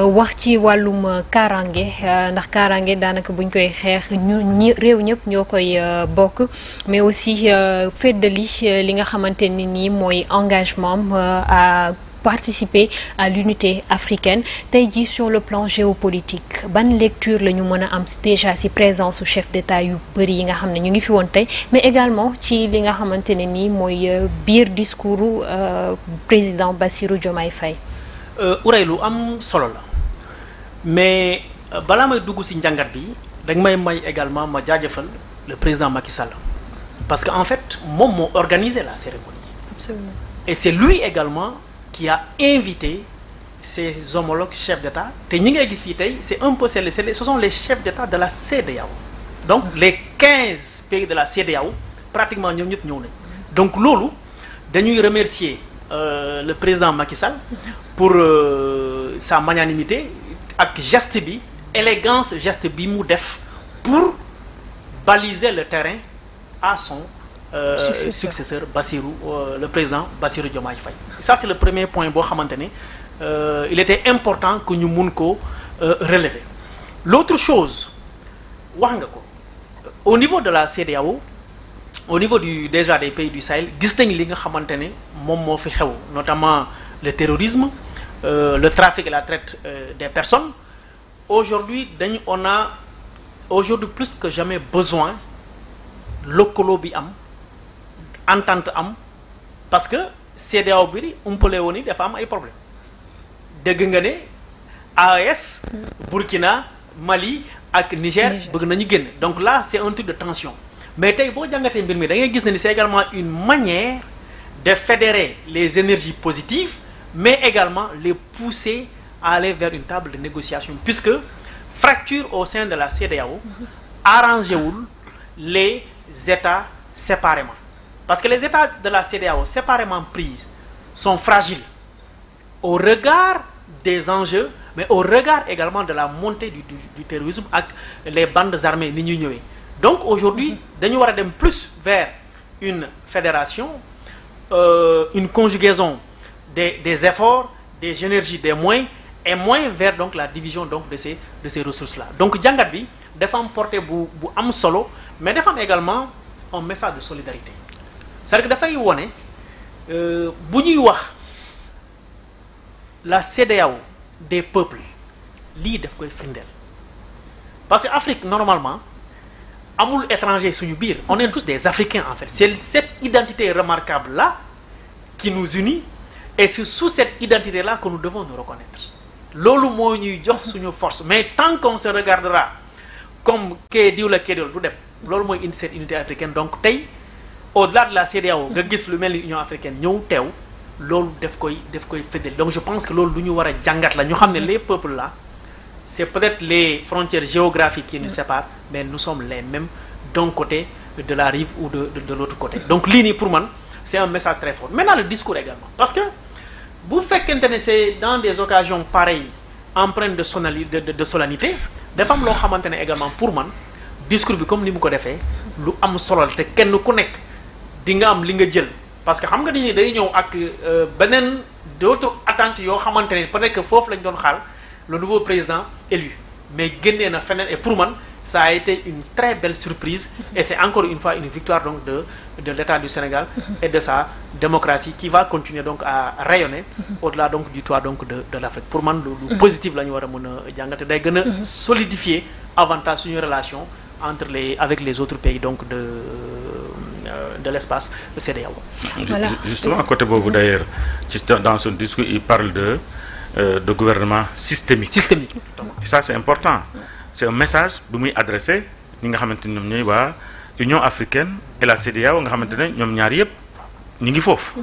wax ci wàllum kaaraange ndax kaaraange daanaka buñ koy xeex ñu réew ñëpp ñoo koy bokk mais aussi feddali li nga xamante ni nii mooy engagement à participer à l'unité africaine tey jii sur le plan géopolitique ban lecture la ñu mën a am déjà ci présence su chef d'État yu bëri yi nga xam ne ñu ngi fi woon tey mais également ci li nga xamante ne nii mooy biir discours président Bassirou Diomaye Faye. Urey lu am solo la mais balaa may dugg ci njàngat bi dañ may également ma jaajëfal le président Macky Sall parce que en fait moom moo organisé la cérémonie. Absolument. Et c'est lui également qui a invité ses homologues chefs d'État te ñi ngay gis fii tey c'est un peu ce sont les chefs d'État de la CEDEAO donc les 15 pays de la CEDEAO pratiquement ñoom ñëpp ñëw nañ donc loolu dañuy remercier le président Macky Sall pour sa magnanimité ak geste bi élégance geste bi mu def pour baliser le terrain à son successeur Bassirou le président Bassirou Diomaye Faye. Ça c'est le premier point boo xamante ne il était important que ñu mun ko relever. L'autre chose wax nga ko au niveau de la CEDEAO au niveau déjà des pays du Sahel gis nañ li nga xamante ne moom moo fi xew notamment le terrorisme le trafic et la traite des personnes. Aujourd'hui on a aujourd'hui plus que jamais besoin lëkkaloo bi am entente am parce que CEDEAO bi umpale woon ni dafa am ay problème dégg nga ne AES Burkina Mali ak Niger bëgg nañu génn donc là c'est un truc de tension mais tey boo jàngatee mbir mi da ngay gis ne ni c'est également une manière de fédérer les énergies positives mais également les pousser à aller vers une table de négociation puisque fracture au sein de la CEDEAO arrangé wul les États séparément parce que les États de la CEDEAO séparément pris sont fragiles au regard des enjeux mais au regard également de la montée du terrorisme ak les bandes armées ni ñuy ñëwee donc aujourd'hui dañu war a dem plus vers une fédération une conjugaison des efforts des énergies des moyens et moins vers donc la division donc de ces ressources là donc jàngat bi dafa am portée bu am solo mais dafa am également un message de solidarité c'est-à-dire que dafay wone bu ñuy wax la CEDEAO des peuples lii daf koy firndeel parce que Afrique normalement amul étranger suñu biir on est tous des Africains en fait c'est cette identité remarquable là qui nous unit et c'est sous cette identité là que nous devons nous reconnaître loolu moo ñuy jox suñu force mais tant qu'on se regardera comme kee diw la kee diw du dem loolu mooy indi cette unité africaine donc tey au-delà de la CEDEAO nga gis lu mel ni Union africaine ñëw teew loolu daf koy fédérer donc je pense que loolu lu ñu war a jàngat la ñu xam ne les peuples là c'est peut-être les frontières géographiques qui nous séparent mais nous sommes les mêmes d'un côté de la rive ou de l'autre côté donc lii nii pour man c'est un message très fort maintenant le discours également parce que bu fekkente ne c'est dans des occasions pareilles empreintes de solennité dafa am loo xamante ne également pour man discours bi comme ni mu ko defee lu am solo te kenn ku nekk di nga am li nga jël parce que xam nga ni day ñëw ak beneen d'autres attentes yoo xamante ne peut-être que foofu lañ doon xaar le nouveau président élu mais génnee na feneen et pour man ça a été une très belle surprise et c'est encore une fois une victoire donc de l'État du Sénégal et de sa démocratie qui va continuer donc à rayonner au-delà donc du toit donc de l'Afrique pour man lu positif la ñu war a mën a jàngate day gën a solidifier avantage suñu relation avec les autres pays donc de l'espace CEDEAO. Voilà. Justement à côté boobu d'ailleurs dans son discours il parle de gouvernement systémique. Et ça c'est important. C'est un message bu muy adressé ñi nga xamante ne ñoom ñooy waa Union africaine et la CEDEAO nga xamante ne ñoom ñaar yëpp ñu ngi foofu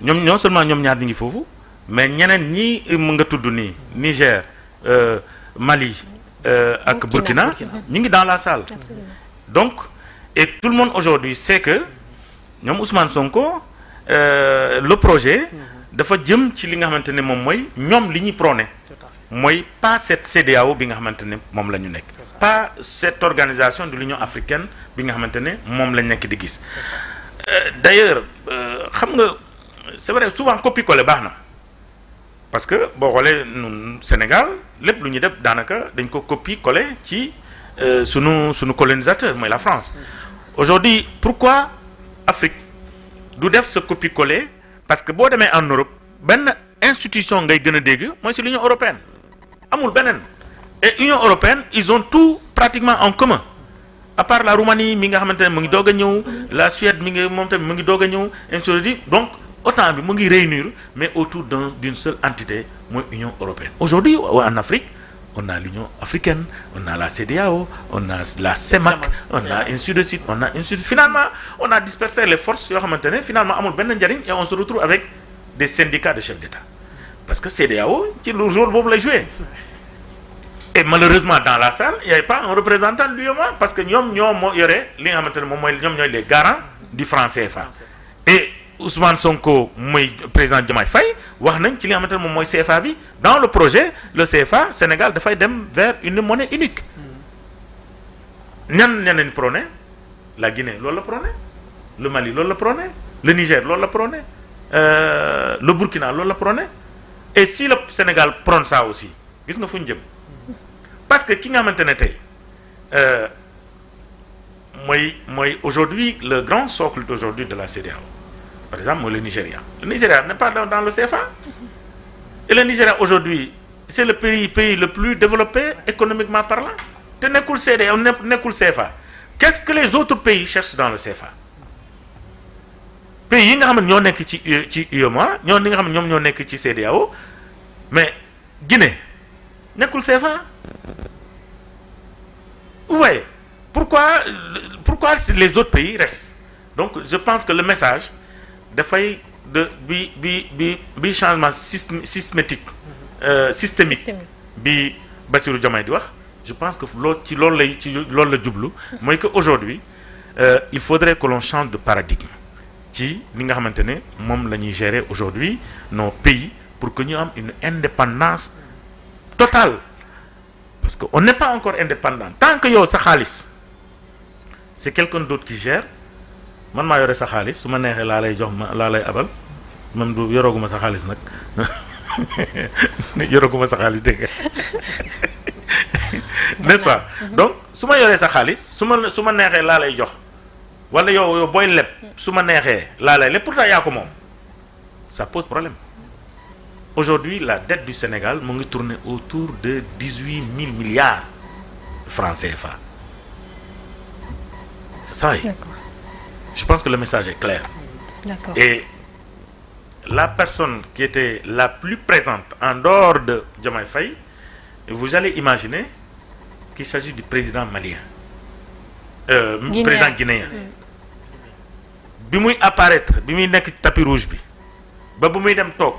ñoom non seulement ñoom ñaar ñu ngi foofu mais ñeneen ñi mu nga tudd nii Niger Mali ak Burkina ñu ngi dans la salle. Donc et tout le monde aujourd'hui sait que ñoom Ousmane Sonko le projet dafa jëm ci li nga xamante ne moom mooy ñoom li ñuy prôné mooy pas cette CEDEAO bi nga xamante ne moom la ñu nekk pas cette organisation de l'Union africaine bi nga xamante ne moom lañ nekk di gis d'ailleurs xam nga c'est vrai souvent copier-coller baax na parce que boo xoolee ñun Sénégal lépp lu ñuy def daanaka dañ ko copier-coller ci sunu colonisateur mooy la France. Aujourd'hui pourquoi Afrique du def ce copier-coller parce que boo demee en Europe benn institution ngay gën a dégg mooy c'est l'Union européenne amul beneen et Union européenne ils ont tout pratiquement en commun à part la Roumanie mi nga xamante ne mu ngi doog a ñëw la Suède mi ngi moom tamit mu ngi doog a ñëw ainsi de suite donc autant bi mu ngi réunir mais autour d'une seule entité mooy Union européenne. Aujourd'hui en Afrique on a l'Union africaine, on a la CEDEAO, on a la CEMAC, on a ainsi de suite, on a ainsi de suite. Finalement, on a dispersé les forces yoo xamante ne finalement amul benn njariñ et on se retrouve avec des syndicats de chefs d'État. Parce que CEDEAO ci lu rôle boobu lay jouer. Et malheureusement dans la salle, il n'y avait pas un représentant de l'UEMOA parce que ñoom ñoo moo yore li nga xamante ne moom mooy ñoom ñooy les garants du franc CFA. Et Ousmane Sonko mooy président Diomaye Faye wax nañ ci li nga xamante ne moom mooy CFA bi dans le projet le CFA Sénégal dafay dem vers une monnaie unique. ñan leen prôné la Guinée loolu la prôné le Mali loolu la prôné le Niger loolu la prôné le Burkina loolu la prôné et si le Sénégal prône ça aussi gis nga fu ñu jëm parce que ki nga xamante ne tey mooy aujourd'hui le grand socle d'aujourd'hui de la CEDEAO. Par exemple, moi, le Nigeria. Le Nigeria n'est pas dans le CFA. Et le Nigeria, aujourd'hui, c'est le pays le plus développé économiquement parlant. Te nekkul CEDEAO, nekkul CFA. Qu'est-ce que les autres pays cherchent dans le CFA? Pays yi nga xam ne ñoo nekk ci UEMOA, ñoo nga xam ne ñoom ñoo nekk ci CEDEAO, mais Guinée nekkul CFA. Vous voyez? Pourquoi les autres pays restent? Donc, je pense que le message dafay bi changement systémique bi Bassirou Diomaye di wax je pense que loolu la jublu mooy que aujourd'hui il faudrait que l'on change de paradigme ci li nga xamante ne moom la ñuy gérer aujourd'hui nos pays pour que ñu am une indépendance totale parce que on n'est pas encore indépendant tant que yow sa xaalis c'est quelqu'un d'autre qui gère man maa yore sa xaalis su ma neexee laa lay jox laa lay abal même du yorooguma sa xaalis nag yorooguma sa xaalis dégg n'est-ce pas donc su ma yoree sa xaalis su ma neexee laa lay jox wala yow booy leb su ma neexee laa lay leb pourtant yaa ko moom ça pose problème aujourd'hui la dette du Sénégal mu ngi tourner autour de 18 000 milliards de francs CFA ça y est. Je pense que le message est clair. D'accord. Et la personne qui était la plus présente en dehors de Diomaye Faye, vous allez imaginer qu'il s'agit du président malien. Président guinéen. Bi muy apparaître, bi muy nekk tapis rouge bi, ba bu muy dem toog,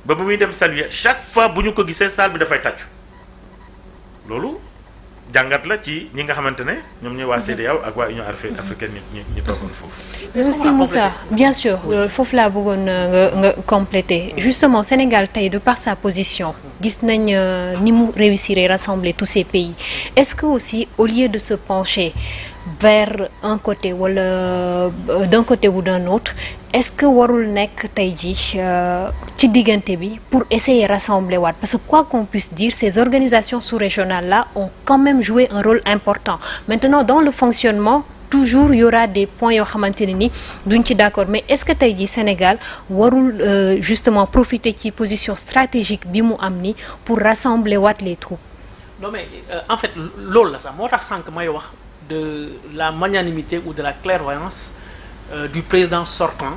ba bu muy dem saluer, chaque fois bu ñu ko gisee salle bi dafay tàccu. Loolu jàngat la ci ñi nga xamante ne ñoom ñooy waa CEDEAO ak waa Union africaine ñu toogoon foofu. mais aussi Moussa bien sûr foofu laa bëggoon nga compléter justement Sénégal tey de par sa position gis nañ ni mu réussir à rassembler tous ces pays est-ce que aussi au lieu de se pencher vers un côté wala d'un côté ou d'un autre est-ce que warul nekk tey jii ci diggante bi pour essayer rassembler waat parce que quoi qu'on puisse dire ces organisations sous-régionales là ont quand même joué un rôle important maintenant dans le fonctionnement toujours il y aura des points yoo xamante ne ni duñ ci d'accord mais est-ce que tey jii Sénégal warul justement profiter ci position stratégique bi mu am ni pour rassembler waat les troupes. non mais en fait loolu la sax moo tax sànq may wax de la magnanimité ou de la clairvoyance du président sortant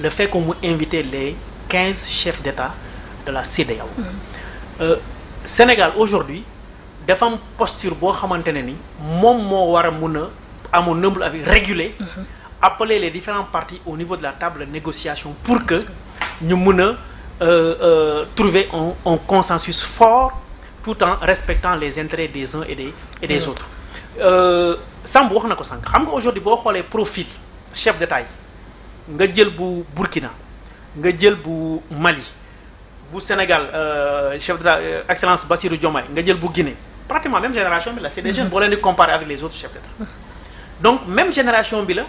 le fait qu'on mu invité les 15 chefs d'État de la CEDEAO. Sénégal aujourd'hui dafa am posture boo xamante ne ni moom moo war a mun a amoon nombre avec réguler appeler les différents partis au niveau de la table de négociation pour que ñu mun a trouver un consensus fort tout en respectant les intérêts des uns et des autres. Samb wax na ko sànq xam nga aujourd'hui boo xoolee profil chef d'État yi nga jël bu Burkina nga jël bu Mali bu Sénégal chef d'État excellence Bassirou Diomaye nga jël bu Guinée pratiquement même génération bi la c'est des jeunes boo leen di comparer avec les autres chefs d'État donc même génération bi la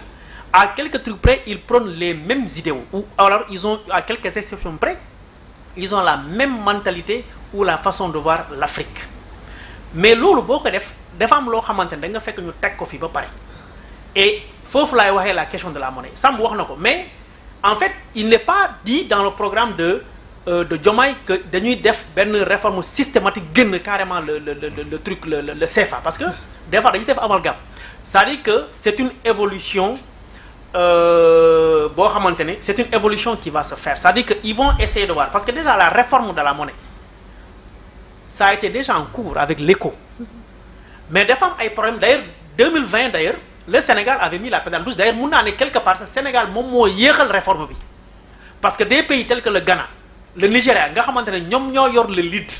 à quelques trucs près ils prônent les mêmes idéaux ou alors ils ont à quelques exceptions près ils ont la même mentalité ou la façon de voir l'Afrique mais loolu boo ko def dafa am loo xamante ne da nga fekk ñu teg ko fi ba pare et foofu laay waxee la question de la monnaie Samb wax na ko mais en fait il n'est pas dit dans le programme de Diomaye que dañuy def benn réforme systématique génn carrément le truc le CFA parce que des fois dañuy def amalgame c'est-à-dire que c'est une évolution boo xamante ne c'est une évolution qui va se faire c'est-à-dire que ils vont essayer de voir parce que déjà la réforme de la monnaie ça a été déjà en cours avec l'éco mais dafa am ay problèmes d'ailleurs 2020 d'ailleurs le Sénégal avait mis la pédale douce d'ailleurs mun naa ne quelque part sax Sénégal moom moo yéexal réforme bi parce que des pays tels que le Ghana le Nigeria nga xamante ne ñoom ñoo yor le lead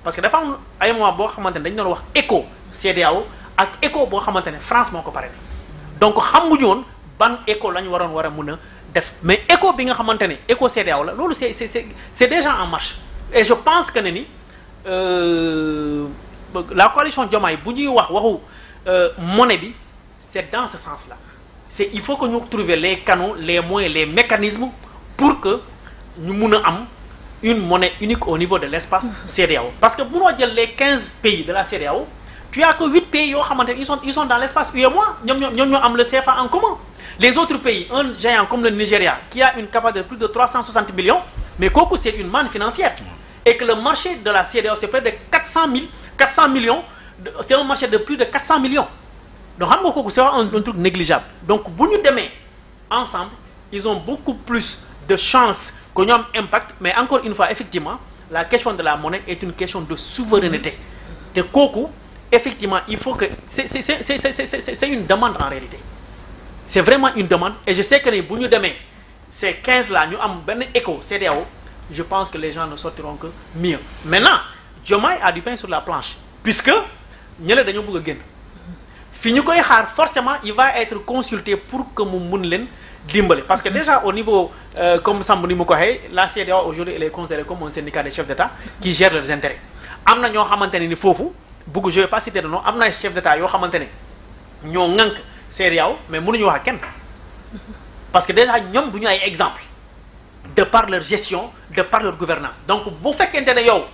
parce que dafa am ay moment boo xamante ne dañu doon wax ECO CEDEAO ak ECO boo xamante ne France moo ko parrainé donc xamuñu woon ban ECO la ñu waroon war a mun a def mais ECO bi nga xamante ne ECO CEDEAO la loolu c'est déjà en marche et je pense que ne ni la coalition Diomaye bu ñuy wax waxu monnaie bi c'est dans ce sens-là il faut que ñu trouver les canaux les moyens les mécanismes pour que ñu mun a am une monnaie unique au niveau de l'espace CEDEAO parce que munoo jël les 15 pays de la CEDEAO tu as que 8 pays yoo xamante ne ils sont dans l'espace UEMOA ñoom ñoo am le CFA en commun les autres pays un géant comme le Nigeria qui a une capacité de plus de 360 millions mais kooku c'est une manne financière et que le marché de la CEDEAO c'est près de 400 millions c'est un marché de plus de 400 millions donc xam nga kooku c'est un truc négligeable donc bu ñu demee ensemble ils ont beaucoup plus de chances que ñu am impact mais encore une fois effectivement la question de la monnaie est une question de souveraineté te kooku effectivement il faut que c'est une demande en réalité c'est vraiment une demande et je sais que ni bu ñu demee ces 15 là ñu am benn écho CEDEAO je pense que les gens ne sortiront que mieux maintenant Diomaye a du pain sur la planche puisque ñële dañoo bëgg a génn fi ñu koy xaar forcément il va être consulté pour que mu mun leen dimbali parce que déjà au niveau comme Samb ni mu ko waxee la CEDEAO aujourd'hui elle est considérée comme un syndicat des chefs d'État qui gère leurs intérêts am na ñoo xamante ne ni foofu bëgg je vais pas citer de nom am na ay chefs d'État yoo xamante ne ñoo ŋànk CEDEAO mais mënuñu wax ak kenn parce que déjà ñoom du ñu ay exemple de par leur gestion de par leur gouvernance donc bu fekkente ne yow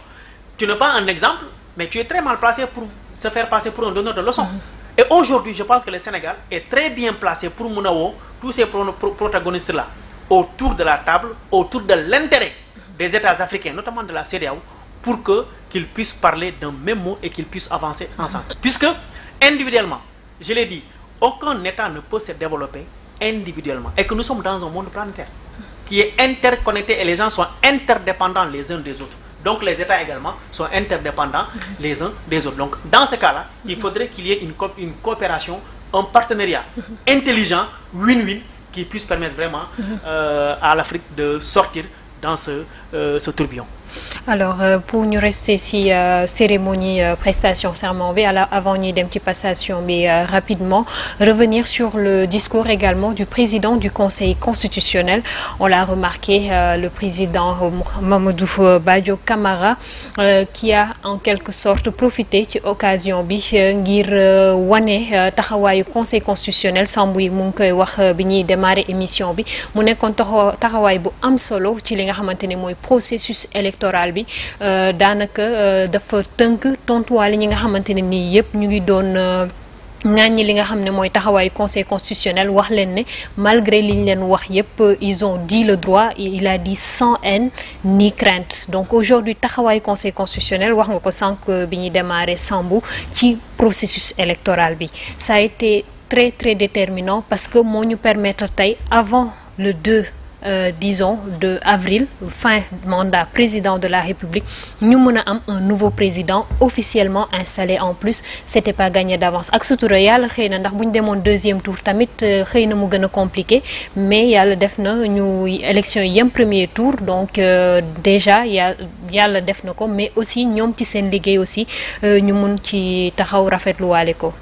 tu n'es pas un exemple mais tu es très mal placé pour se faire passer pour un donneur de leçons et aujourd'hui je pense que le Sénégal est très bien placé pour mun a woo tous ces protagonistes là autour de la table autour de l'intérêt des États africains notamment de la CEDEAO pour que qu'ils puissent parler d'un même mot et qu'ils puissent avancer ensemble puisque individuellement je l'ai dit aucun État ne peut se développer individuellement et que nous sommes dans un monde planétaire qui est interconnecté et les gens sont interdépendants les uns des autres donc les États également sont interdépendants les uns des autres donc dans ce cas-là il faudrait qu'il y ait une coopération un partenariat intelligent win-win qui puisse permettre vraiment à l'Afrique de sortir dans ce tourbillon. Alors pour ñu rester ci cérémonie prestation serment bi avant ñuy dem ci passation bi rapidement revenir sur le discours également du président du Conseil constitutionnel on l'a remarqué le président Mamadou Badio Camara qui a en quelque sorte profité ci occasion bi ngir wane taxawaayu Conseil constitutionnel Samb yi mu ngi koy wax bi ñuy démarrer émission bi mu nekkoon taxawaay bu am solo ci li nga xamante ne mooy processus électoral bi daanaka dafa tënk tontuwaale ñi nga xamante ne nii yëpp ñu ngi doon ŋàññi li nga xam ne mooy taxawaayu conseil constitutionnel wax leen ne malgré li ñu leen wax yëpp ils ont dit le droit il a dit sans haine ni crainte donc aujourd'hui taxawaayu conseil constitutionnel wax nga ko sànq bi ñuy démarrer Sambou ci processus électoral bi ça a été très très déterminant parce que moo ñu permettre tey avant le 2 disons de avril fin mandat président de la République ñu mën a am un nouveau président officiellement installé en plus c'était pas gagné d'avance ak sutura yàlla xëy na ndax bu ñu demoon deuxième tour tamit xëy na mu gën a compliqué mais yàlla def na ñu élection yi yem premier tour donc déjà yàlla def na ko mais aussi ñoom ci seen liggéey aussi ñu mun ci taxaw rafetluwaale ko.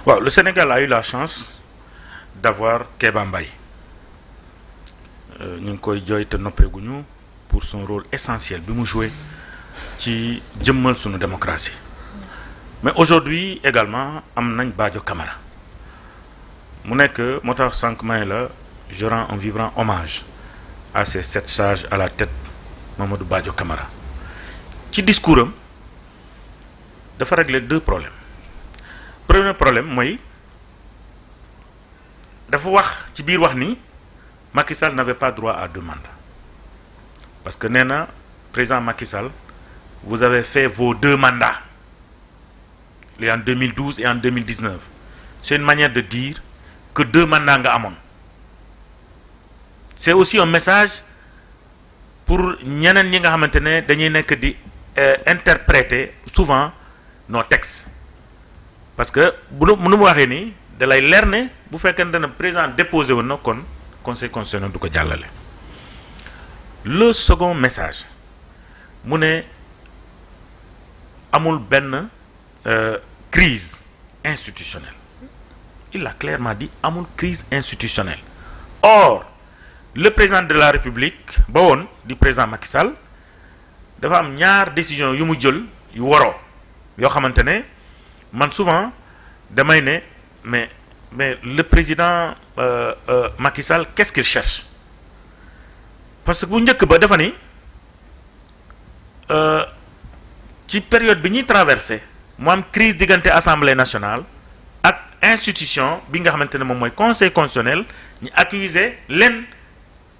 waaw le Sénégal a eu la chance d'avoir Kéba Mbaye ñu ngi koy jooy te noppeeguñu pour son rôle essentiel bi mu joué ci jëmmal sunu démocratie mais aujourd'hui également am nañ Badio Camara mu nekk moo tax sànq may la je rends un vibrant hommage à ces 7 sages à la tête Mamadou Badio Camara ci discours am dafa régler 2 problèmes. Premier problème mooy dafa wax ci biir wax ni Macky Sall n'avait pas droit à 2 mandats parce que nee na président Macky Sall vous avez fait vos 2 mandats et en 2012 et en 2019 c'est une manière de dire que 2 mandats nga amoon. C'est aussi un message pour ñeneen ñi nga xamante ne dañuy nekk di interpréter souvent nos textes parce que bu nu mu waxee nii da lay leer ne bu fekkente ne président déposé woon na kon conseil constitutionnel du ko jàllale. Le second message mu ne amul benn crise institutionnelle il a clairement dit amul crise institutionnelle. Or le président de la République ba woon di président Macky Sall dafa am ñaar décision yu mu jël yu waroo yoo xamante ne man souvent damay ne mais le président Macky Sall qu'est-ce qu'il cherche parce que bu njëkk ba dafa ni ci période bi ñuy traversé mu am crise diggante assemblée nationale ak institution bi nga xamante ne moom mooy conseil constitutionnel ñu accusé leen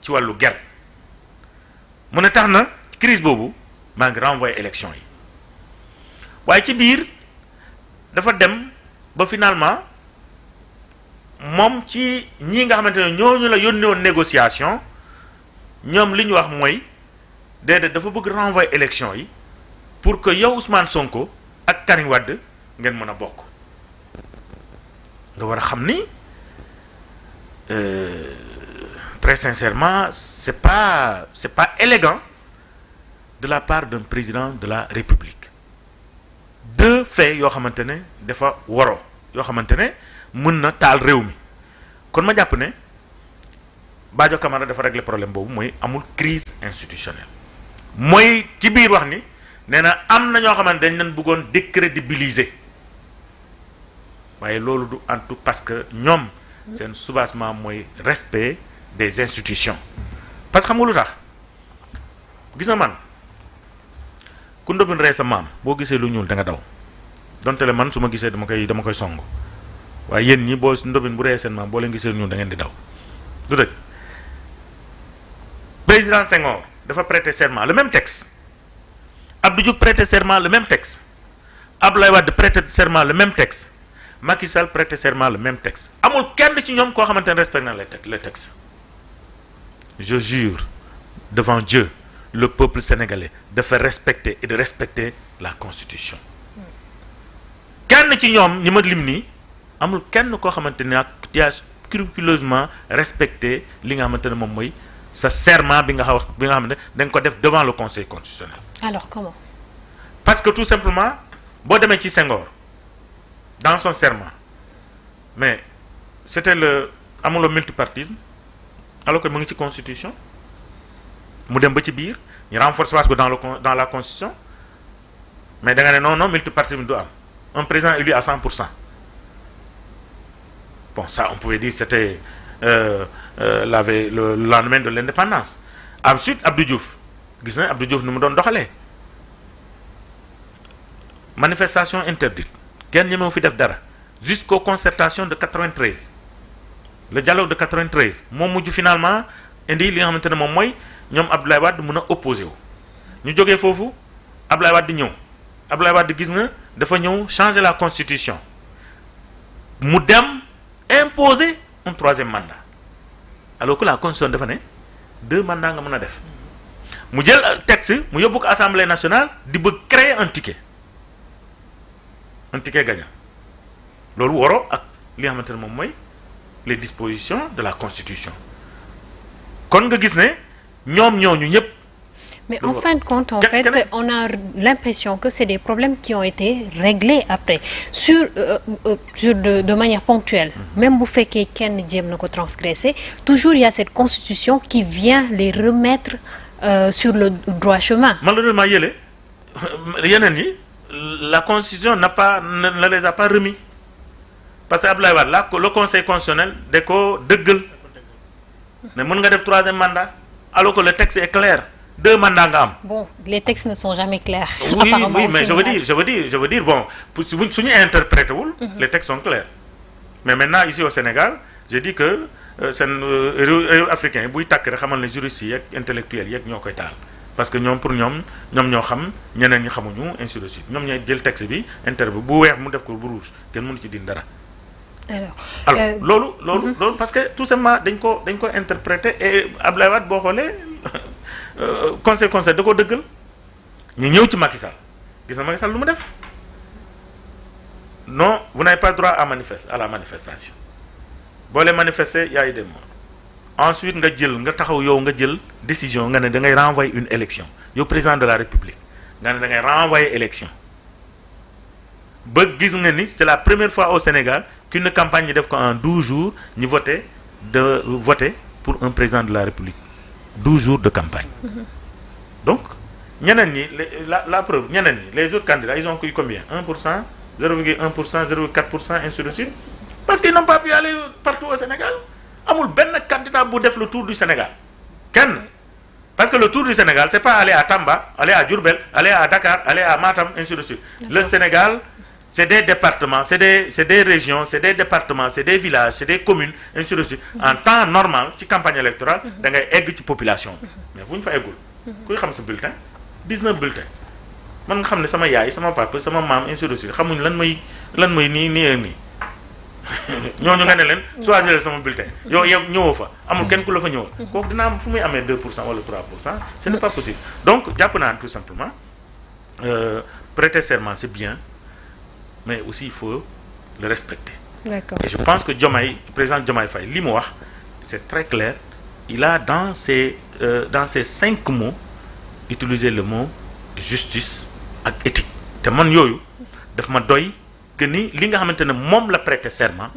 ci wàllu guerre mu ne tax na crise boobu maa ngi renvoyé élection yi waaye ci biir dafa dem ba finalement moom ci ñii nga xamante ne ñooñu la yónnee woon négociation ñoom li ñu wax mooy déedéet dafa bëgg renvoyer élection yi pour que yow Ousmane Sonko ak Karim Wade ngeen mën a bokk nga war a xam ni très sincèrement c'est pas élégant de la part d'un président de la République 2 faits yoo xamante ne dafa waroo yoo xamante ne mën na taal réew mi kon ma jàpp ne Badio Camara dafa régler problème boobu mooy amul crise institutionnelle mooy ci biir wax ni nee na am na ñoo xamante dañ leen bëggoon décrédibiliser waaye loolu du antu parce que ñoom seen soubassement mooy respect des institutions parce que xam nga lu tax gis nga man ku ndóbin rey sa maam boo gisee lu ñuul da nga daw donte le man su ma gisee dama koy song waaye yéen ñi boo ndóbin bu rey seen maam boo leen gisee lu ñuul da ngeen di daw du dëgg président Senghor dafa prêter serment le même texte Abdou Diouf prêter serment le même texte Abdoulaye Wade prêter serment le même texte Macky Sall prêter serment le même texte amul kenn ci ñoom koo xamante ne respecté na les textes je jure devant Dieu le peuple sénégalais de faire respecter et de respecter la constitution kenn ci ñoom ñi ma lim nii amul kenn koo xamante ne ak tu as scrupuleusement respecté li nga xamante ne moom mooy sa serment bi nga xamante ne da nga ko def devant le conseil constitutionnel. Alors comment? Parce que tout simplement boo demee ci Senghor dans son serment mais c'était amuloo multipartisme alors que mu ngi ci constitution mu dem ba ci biir ñu renforcer ko dans la constitution mais da nga ne non multipartisme du am un président élu à 100%. Bon ça on pouvait dire c'était le lendemain de l'indépendance. Ensuite Abdou Diouf gis na Abdou Diouf ni mu doon doxalee manifestation interdite kenn ñemewu fi def dara jusqu'aux concertations de 93 le dialogue de 93 moom mujj finalement indi li nga xamante ne moom mooy ñoom Abdoulaye Wade mën a opposé wu ñu jógee foofu Abdoulaye Wade ñëw Abdoulaye Wade gis nga dafa ñëw changer la constitution mu dem imposer un 3e mandat alors que la constitution dafa ne 2 mandats nga mën a def mu jël texte mu yóbbu ko assemblée nationale di bëgg créer un ticket gagnant loolu waroo ak li nga xamante ne moom mooy les dispositions de la constitution kon nga gis ne ñoom ñooñu ñëpp. Mais en fin de compte, en fait, on a l'impression que c'est des problèmes qui ont été réglés après de manière ponctuelle. Même bu fekkee kenn jéem na ko transgresser toujours il y a cette constitution qui vient les remettre sur le droit chemin. Malheureusement yeneen yi la constitution ne les a pas remis parce que Abdoulaye Wade là le conseil constitutionnel da ko dëggal ne mën nga def 3e mandat alors que le texte est clair 2 mandats nga am. Bon, les textes ne sont jamais clairs. Oui, oui, mais je veux dire bon suñu interprété wul. Les textes sont clairs. Mais maintenant ici au Sénégal je dis que seen réew africain buy tàkk rek xamal ne juristes yi ak intellectuels yi ak ñoo koy taal. Parce que ñoom pour ñoom ñoo xam ñeneen ñi xamuñu ainsi de suite ñoom ñooy jël texte bi interview bu weex mu def ko bu rouge kenn mënu ci dindi dara. alors loolu parce que tout simplement dañ ko interpréter et Abdoulaye Wade boo xoolee conseil da ko dëggal ñu ñëw ci Macky Sall gis na Macky Sall lu mu def non vous n'avez pas droit à la manifestation boo leen manifester y a eu des morts. Ensuite nga taxaw yow nga jël décision nga ne da ngay renvoyer une élection yow président de la République nga ne da ngay renvoyer élection ba gis nga ni c'est la première fois au Sénégal qu'une campagne ñu def ko en 12 jours ñu voter pour un président de la République 12 jours de campagne. Donc ñeneen ñi la preuve ñeneen ñi les autres candidats ils ont eu combien 1%, 0,1%, 0,4%, ainsi de suite parce qu'ils n'ont pas pu aller partout au Sénégal. Amul benn candidat bu def le tour du Sénégal kenn parce que le tour du Sénégal c'est pas aller à Tamba aller à Diourbel aller à Dakar aller à Matam ainsi de suite. Le Sénégal c'est des départements c'est des régions c'est des départements c'est des villages c'est des communes ainsi de suite. En temps normal ci campagne électorale da ngay egg ci population mais bu ñu fa eggul kuy xam sa bulletin 19 bulletins man nga xam ne sama yaay sama papa sama maam ainsi de suite xamuñ lan mooy nii ñooñu nga ne leen choisir sama bulletin yow ñëwoo fa amul kenn ku la fa ñëwal kooku dina am fu muy amee 2% wala 3%, ce n'est pas possible. Donc jàpp naa tout simplement prêter serment c'est bien mais aussi il faut le respecter. D'accord. Et je pense que président Diomaye Faye li mu wax c'est très clair. Il a dans ces 5 mots utilisé le mot justice ak éthique te man yooyu daf ma doy que ni li nga xamante ne moom la prêter serment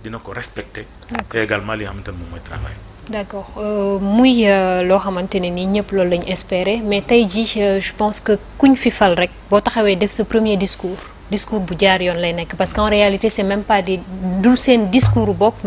dina ko respecter. Et également li nga xamante ne moom mooy travail. D'accord muy loo xamante ne nii ñëpp loolu lañu espérer mais tey jii je pense que kuñ fi fal rek boo taxawee def sa premier discours bu jaar yoon lay nekk parce qu'en réalité c'est même pas du seen discours bopp.